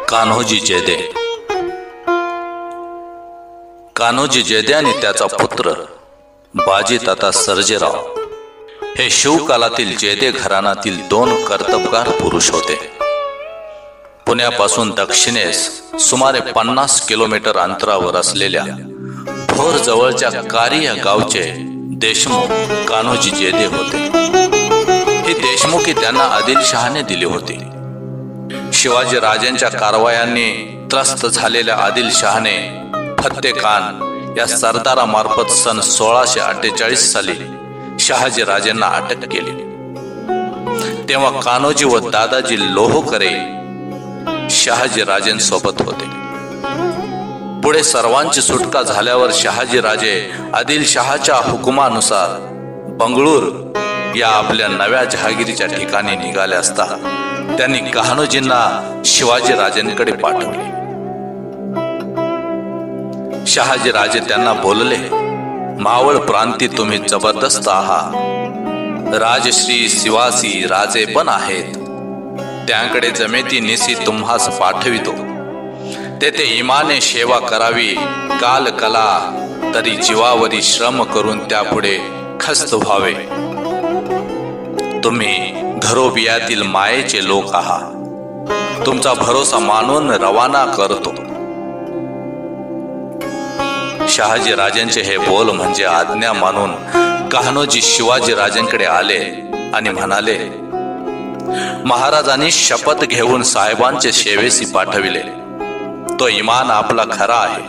कान्होजी जेदे. कान्होजी जेदे आणि त्याचा पुत्र बाजीताता सर्जेराव हे शिवकालातील जेदे घराण्यातील दोन कर्तबगार पुरुष होते. पुण्यापासून दक्षिणेस सुमारे 50 किलोमीटर अंतरावर असलेल्या भोर जवळच्या कारी या गावचे देशमुख कान्होजी जेदे होते. ही देशमुखी त्यांना आदिलशहाने दिली होती. शिवाजी राजांच्या कारवायांनी त्रस्त झालेल्या आदिलशहाने फत्ते खान या सरदारामार्फत सन 1648 साली शहाजी राजांना अटक केली. तेव्हा कान्होजी व दादाजी लोहोकरे शहाजी राजांसोबत होते. पुढे सर्वांची सुटका झाल्यावर शहाजी राजे आदिलशहाच्या हुकुमानुसार बंगळूर या आपल्या नव्या जहागिरीच्या ठिकाणी निघाले असता त्यांनी कान्होजींना शिवाजी राजांकडे पाठवले. शहाजी राजे त्यांना बोलले, मावळ प्रांती तुम्ही जबरदस्त आहात. राजश्री शिवासी राजे पण आहेत. त्यांकडे जमेती निसी तुम्हास पाठवितो. तेथे इमाने सेवा करावी. काल कला तरी जीवावरी श्रम करून त्यापुढे खस्त व्हावे. तुम्ही घरोबियातील मायेचे लोक आहात. तुमचा भरोसा मानून रवाना करतो. शहाजी राजांचे हे बोल म्हणजे आज्ञा मानून कान्होजी शिवाजी राजांकडे आले आणि म्हणाले, महाराजांनी शपथ घेऊन साहेबांचे सेवेसी पाठविले. तो इमान आपला खरा आहे.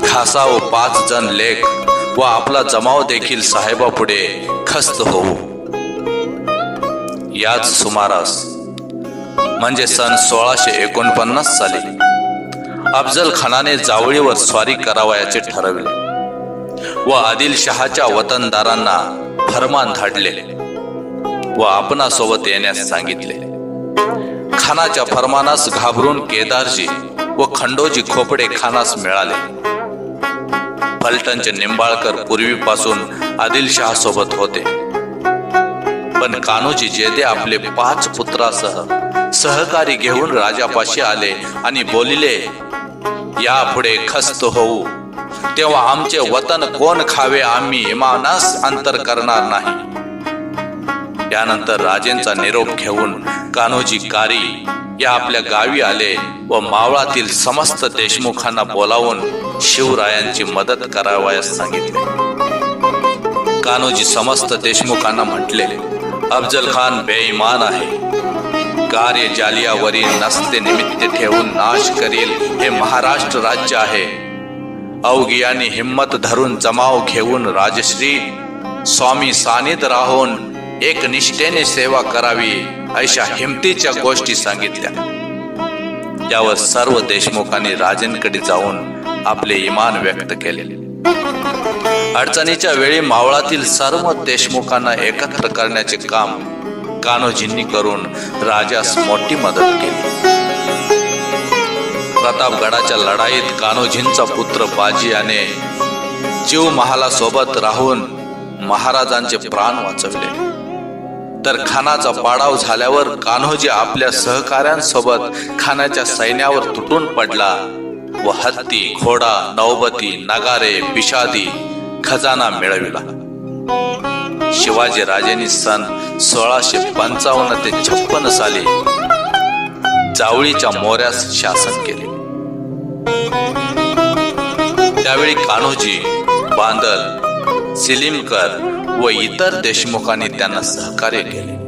खासा व 5 जण लेख व आपला जमाव देखील साहेबापुढे खस्त होऊ. याच सुमारास म्हणजे सन 1649 साली अफजल खानाने जावळीवर स्वारी करावयाचे ठरवले व आदिलशहाच्या वतनदारांना फरमान धाडले व आपणासोबत येण्यास सांगितले. खानाच्या फरमानास घाबरून केदारजी व खंडोजी खोपडे खानास मिळाले. फलटणचे निंबाळकर पूर्वीपासून आदिलशहा सोबत होते. पण कान्होजी जेदे आपले 5 पुत्रासह सहकारी घेऊन राजापाशी आले आणि बोलिले, यापुढे खस्त होऊ तेव्हा आमचे वतन कोण खावे आम्ही इमानास अंतर करणार नाही. त्यानंतर राजेंचा निरोप घेऊन कान्होजी कारी या आपल्या गावी आले व मावळातील समस्त देशमुखांना बोलावून शिवरायांची मदत करावयास सांगितले. कान्होजी समस्त देशमुखांना म्हटले, अफजल खान बेईमान आहे. कार्य जालियावरील नसते निमित्त ठेवून नाश करील हे महाराष्ट्र राज्य आहे. अवघियांनी हिम्मत धरून जमाव घेऊन राजश्री स्वामी सानिध राहून एक निष्ठेने सेवा करावी अशा हिमतीच्या गोष्टी सांगितल्या. त्यावर सर्व देशमुखांनी राजांकडे जाऊन आपले इमान व्यक्त केले. अडचणीच्या वेळी मावळातील सर्व देशमुखांना एकत्र करण्याचे काम कान्होजींनी करून राजास मोठी मदत केली. प्रतापगडाच्या लढाईत कान्होजींचा पुत्र बाजी याने जीव महालासोबत राहून महाराजांचे प्राण वाचवले. तर खानाचा पाडाव झाल्यावर कान्होजी आपल्या सहकाऱ्यांसोबत खानाच्या सैन्यावर तुटून पडला व हत्ती, घोडा, नौबती, नगारे, पिशादी खजाना मिळविला. शिवाजी राजांनी सन 1655 ते 56 साली जावळीच्या मोऱ्यास शासन केले. त्यावेळी कान्होजी, बांदल, सिलीमकर व इतर देशमुखांनी त्यांना सहकार्य केले.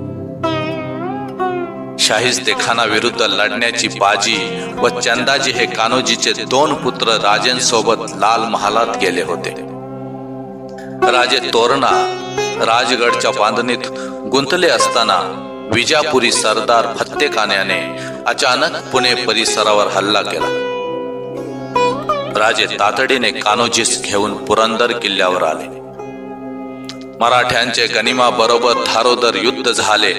शाहिस्तेखानाविरुद्ध लढण्याची बाजी व चंदाजी हे कान्होजीचे 2 पुत्र राजेंसोबत लाल महालात गेले होते. राजे तोरणा राजगडच्या बांधणीत गुंतले असताना विजापुरी सरदार फत्ते खान याने अचानक पुणे परिसरावर हल्ला केला. राजे तातडीने कान्होजीस घेऊन पुरंदर किल्ल्यावर आले. मराठ्यांचे गनिमा बरोबर धारोदर युद्ध झाले.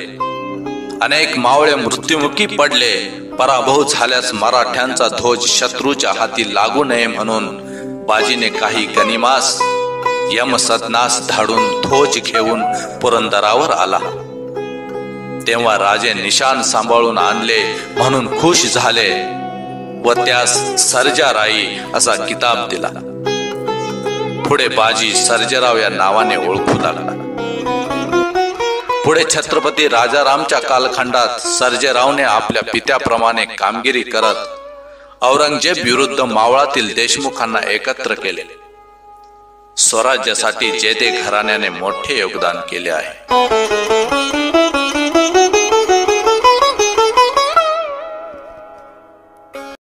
अनेक मावळे मृत्युमुखी पडले. पराभव झाल्यास मराठ्यांचा ध्वज शत्रूच्या हाती लागू नये म्हणून बाजीने काही गनिमास यमसदनास धाडून ध्वज घेऊन पुरंदरावर आला. तेव्हा राजे निशाण सांभाळून आणले म्हणून खुश झाले व त्यास सर्जाराई असा किताब दिला. पुढे बाजी सर्जेराव या नावाने ओळखू लागला. पुढे छत्रपती राजारामच्या कालखंडात सर्जेरावने आपल्या पित्याप्रमाणे कामगिरी करत औरंगजेब विरुद्ध मावळातील देशमुखांना एकत्र केले. स्वराज्यासाठी जेदे घराण्याने मोठे योगदान केले आहे.